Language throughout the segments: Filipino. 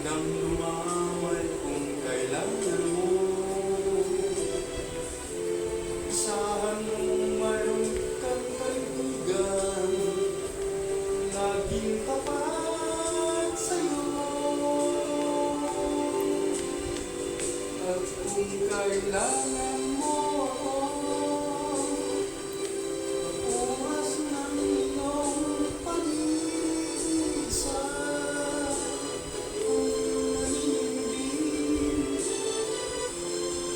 Handang lumaway kung kailangan mo. Asahan mo mayroon kang kaibigan, laging tapat sa'yo. At kung kailangan mo ako, ang oras ng iyong pag-iisa, kung nanimdim,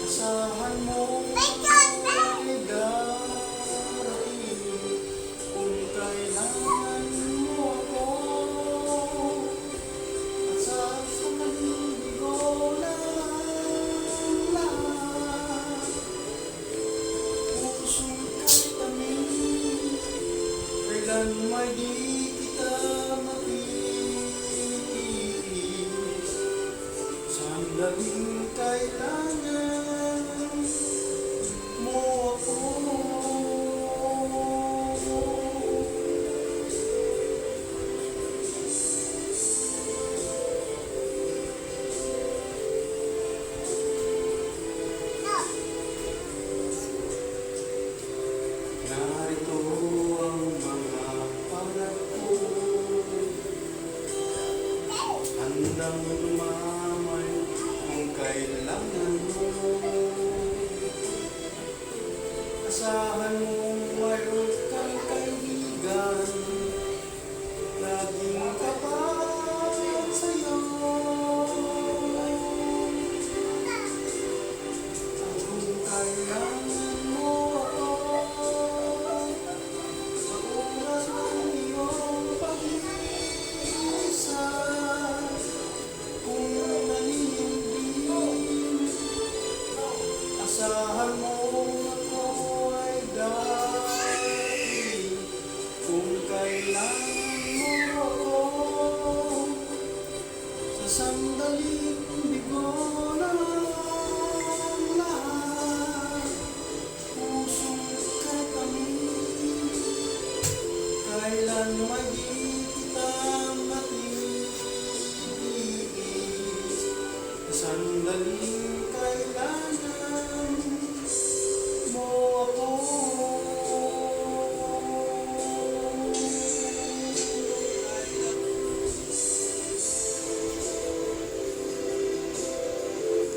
asahan mo ay darating. Kung kailangan mo ako, at sasabihin ko lang lahat. Pusong kay tamis, kailan may di kita matitis. Sandaling kailangan mo ako. Narito ang mga pangarap ko, handang lumamay kung kailangan mo. Asahan mo mayroon kang kaibigan, laging tapat sa'yo. At kung kailangan mo ako, sa oras ng iyong pag-iisa, kung nanimdim, asahan mo ako ay darating. Kung kailangan mo ako, sa sandaling bigo ng lahat. Pusong kay tamis, kailan may di kita matitis. Sa sandaling kailangan